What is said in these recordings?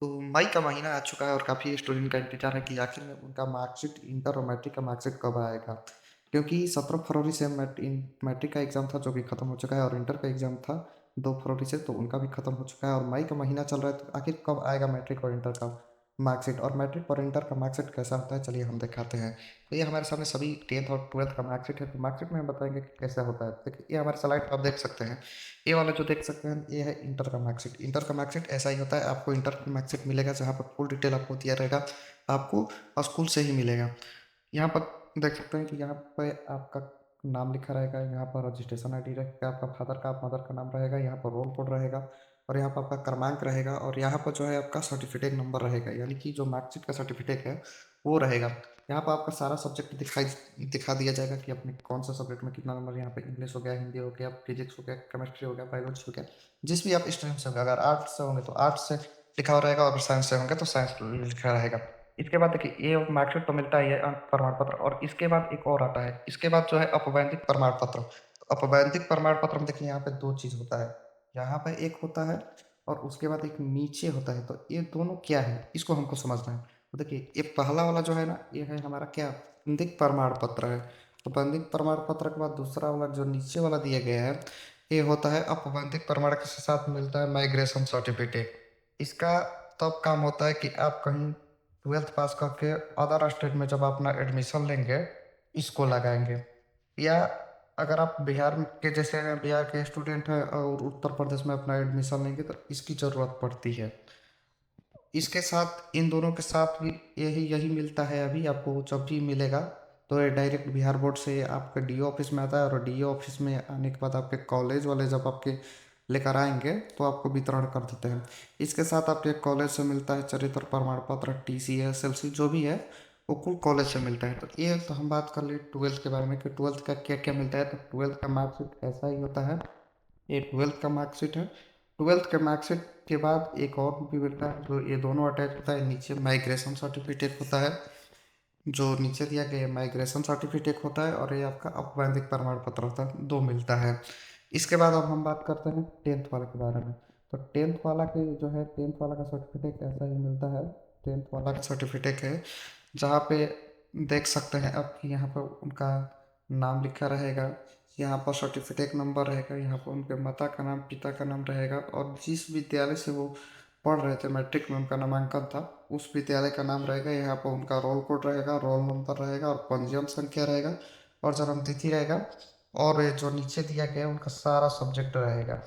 तो मई का महीना आ चुका है और काफ़ी स्टूडेंट का इंतज़ार है कि आखिर में उनका मार्कशीट इंटर और मैट्रिक का मार्कशीट कब आएगा। क्योंकि 17 फरवरी से मैट्रिक का एग्ज़ाम था जो कि ख़त्म हो चुका है और इंटर का एग्ज़ाम था 2 फरवरी से, तो उनका भी ख़त्म हो चुका है और मई का महीना चल रहा है, तो आखिर कब आएगा मैट्रिक और इंटर का मार्कशीट और मैट्रिक और इंटर का मार्कशीट कैसा होता है, चलिए हम दिखाते हैं। तो ये हमारे सामने सभी 10th और 12th का मार्कशीट है, तो मार्कशीट में हम बताएँगे कि कैसा होता है। देखिए ये हमारे स्लाइड पे आप देख सकते हैं। ये वाला जो देख सकते हैं ये है इंटर का मार्कशीट। इंटर का मार्कशीट ऐसा ही होता है, आपको इंटर का मार्कशीट मिलेगा जहाँ पर फुल डिटेल आपको दिया रहेगा, आपको स्कूल से ही मिलेगा। यहाँ पर देख सकते हैं कि यहाँ पे आपका नाम लिखा रहेगा, यहाँ पर रजिस्ट्रेशन आईडी रहेगा, आपका फादर का, मदर का नाम रहेगा, यहाँ पर रोल कोड रहेगा और यहाँ पर आपका क्रमांक रहेगा और यहाँ पर जो है आपका सर्टिफिकेट नंबर रहेगा, यानी कि जो मार्कशीट का सर्टिफिकेट है वो रहेगा। यहाँ पर आपका सारा सब्जेक्ट दिखा दिया जाएगा कि आपने कौन सा सब्जेक्ट में कितना नंबर, यहाँ पे इंग्लिश हो गया, हिंदी हो गया, फिजिक्स हो गया, केमिस्ट्री हो गया, बायोलॉजी हो गया, जिस भी आप स्ट्रीम से होगा। अगर आर्ट्स से होंगे तो आर्ट्स से लिखा हुआ रहेगा और साइंस से होंगे तो साइंस लिखा रहेगा। इसके बाद देखिए ये मार्कशीट तो मिलता ही है, अंक प्रमाण पत्र, और इसके बाद एक और आता है, इसके बाद जो है औपबंधिक प्रमाण पत्र। तो औपबंधिक प्रमाण पत्र में देखिए यहाँ पे 2 चीज़ होता है, यहाँ पे एक होता है और उसके बाद एक नीचे होता है। तो ये दोनों क्या है इसको हमको समझना है। तो देखिए ये पहला वाला जो है ना, ये है हमारा क्या, औपबंधिक प्रमाण पत्र है। औपबंधिक प्रमाण पत्र के बाद दूसरा वाला जो नीचे वाला दिया गया है, ये होता है औपबंधिक प्रमाण के साथ मिलता है माइग्रेशन सर्टिफिकेट। इसका तब काम होता है कि आप कहीं 12th पास करके अदर स्टेट में जब अपना एडमिशन लेंगे, इसको लगाएँगे। या अगर आप बिहार के जैसे हैं, बिहार के स्टूडेंट हैं और उत्तर प्रदेश में अपना एडमिशन लेंगे तो इसकी ज़रूरत पड़ती है। इसके साथ इन दोनों के साथ भी यही यही मिलता है अभी आपको, जब भी मिलेगा तो ये डायरेक्ट बिहार बोर्ड से आपके डीओ ऑफिस में आता है और डीओ ऑफिस में आने के बाद आपके कॉलेज वाले जब आपके लेकर आएंगे तो आपको वितरण कर देते हैं। इसके साथ आपके कॉलेज से मिलता है चरित्र प्रमाण पत्र, टीसी, एसएलसी जो भी है वो कुल कॉलेज से मिलता है। तो ये तो हम बात कर लिए ट्वेल्थ के बारे में कि ट्वेल्थ का क्या क्या मिलता है। तो ट्वेल्थ का मार्कशीट ऐसा ही होता है, ये ट्वेल्थ का मार्कशीट है। ट्वेल्थ के मार्कशीट के बाद एक और भी मिलता है जो ये दोनों अटैच होता है, नीचे माइग्रेशन सर्टिफिकेट होता है, जो नीचे दिया गया माइग्रेशन सर्टिफिकेट होता है और ये आपका औपबंधिक प्रमाण पत्र होता है, दो मिलता है। इसके बाद अब हम बात करते हैं टेंथ वाले के बारे में। तो टेंथ वाला के जो है, टेंथ वाला का सर्टिफिकेट ऐसा ही मिलता है। टेंथ वाला का सर्टिफिकेट है जहाँ पे देख सकते हैं आप कि यहाँ पर उनका नाम लिखा रहेगा, यहाँ पर सर्टिफिकेट नंबर रहेगा, यहाँ पर उनके माता का नाम, पिता का नाम रहेगा और जिस विद्यालय से वो पढ़ रहे थे, मैट्रिक में उनका नामांकन था, उस विद्यालय का नाम रहेगा। यहाँ पर उनका रोल कोड रहेगा, रोल नंबर रहेगा और पंजीयन संख्या रहेगा और जन्म तिथि रहेगा और ये जो नीचे दिया गया है उनका सारा सब्जेक्ट रहेगा।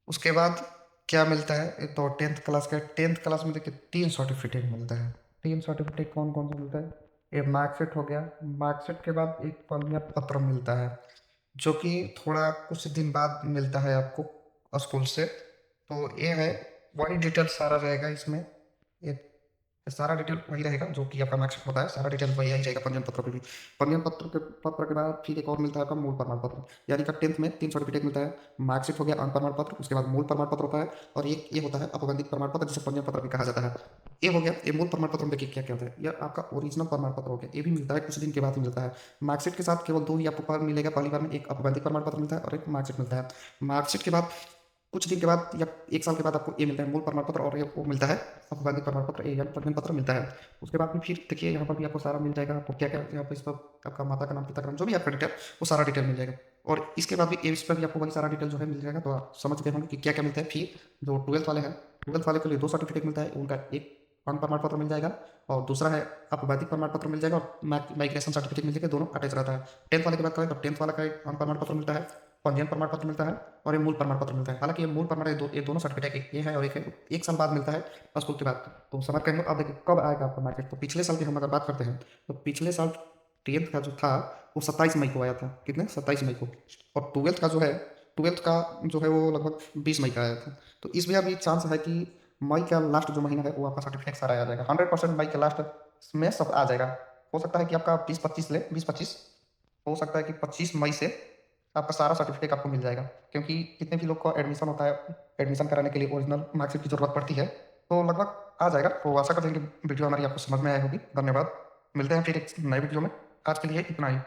उसके बाद क्या मिलता है, ये तो टेंथ क्लास का, टेंथ क्लास में देखिए 3 सर्टिफिकेट मिलता है। 3 सर्टिफिकेट कौन कौन सा मिलता है, ये मार्कशीट हो गया, मार्कशीट के बाद एक प्रमाण पत्र मिलता है जो कि थोड़ा कुछ दिन बाद मिलता है आपको स्कूल से। तो ये है, वही डिटेल सारा रहेगा इसमें। ये सारा डिटेल वही रहेगा जो कि आपका मार्कशीट होता है, सारा डिटेल वही ही रहेगा पंजीयन पत्र पे भी। पंजीयन पत्र के बाद फिर एक और मिलता है आपका मूल प्रमाण पत्र, यानी कि 10th में 3 सर्टिफिकेट मिलता है। मार्कशीट हो गया, अंक प्रमाण पत्र, उसके बाद मूल प्रमाण पत्र होता है और ये होता है औपबंधिक प्रमाण पत्र जिसे पंजीयन पत्र भी कहा जाता है। ये हो गया, ये मूल प्रमाण पत्र में देखिए क्या क्या होता है, यह आपका ओरिजिनल प्रमाण पत्र हो गया, ये भी मिलता है कुछ दिन के बाद ही मिलता है। मार्कशीट के साथ केवल 2 ही आपको मिलेगा, पहली बार में एक औपबंधिक प्रमाण पत्र मिलता है और एक मार्कशीट मिलता है। मार्कशीट के बाद कुछ दिन के बाद या 1 साल के बाद आपको ये मिलता है मूल प्रमाण पत्र और ये वो मिलता है औपबंधिक प्रमाण पत्र, ये प्रमाण पत्र मिलता है। उसके बाद में फिर देखिए यहाँ पर भी आपको सारा मिल जाएगा, आपको क्या क्या यहाँ पर इस पर आपका माता का नाम, पिता का नाम, जो भी आपका डिटेल, वो सारा डिटेल मिल जाएगा। और इसके बाद भी इस पर भी आपको वही सारा डिटेल जो है मिल जाएगा। तो आप समझ गए होंगे कि क्या क्या मिलता है। फिर जो ट्वेल्थ वाले हैं, ट्वेल्थ वाले के लिए 2 सर्टिफिकेट मिलता है, उनका एक अंक प्रमाण पत्र मिल जाएगा और दूसरा है औपबंधिक प्रमाण पत्र मिल जाएगा और माइग्रेशन सर्टिफिकेट मिल जाएगा, दोनों अटैच रहता है। टेंथ वाले की बात करें तो टेंथ वाला का एक अंक प्रमाण पत्र मिलता है, पंजीयन प्रमाण पत्र मिलता है और ये मूल प्रमाण पत्र मिलता है। हालांकि ये मूल प्रमाण, ये दोनों सर्टिफिकेट एक ये है और एक है, 1 साल बाद मिलता है स्कूल के बाद। तो समझ गए होंगे। अब देखिए कब आएगा आपका मार्केट। तो पिछले साल की हम अगर बात करते हैं तो पिछले साल टेंथ का जो था वो 27 मई को आया था। कितने, 27 मई को। और ट्वेल्थ का जो है, ट्वेल्थ का जो है वो लगभग 20 मई का आया था। तो इस बार भी चांस है कि मई का लास्ट जो महीना है वो आपका सर्टिफिकेट सारा आ जाएगा। 100% मई के लास्ट में सब आ जाएगा। हो सकता है कि आपका 20-25 ले, 20-25 हो सकता है कि 25 मई से आपका सारा सर्टिफिकेट आपको मिल जाएगा, क्योंकि कितने भी लोग का एडमिशन होता है, एडमिशन कराने के लिए ओरिजिनल मार्कशीट की ज़रूरत पड़ती है। तो लगभग आ जाएगा। तो आशा करते हैं कि वीडियो हमारी आपको समझ में आई होगी। धन्यवाद। मिलते हैं फिर एक नए वीडियो में। आज के लिए इतना ही।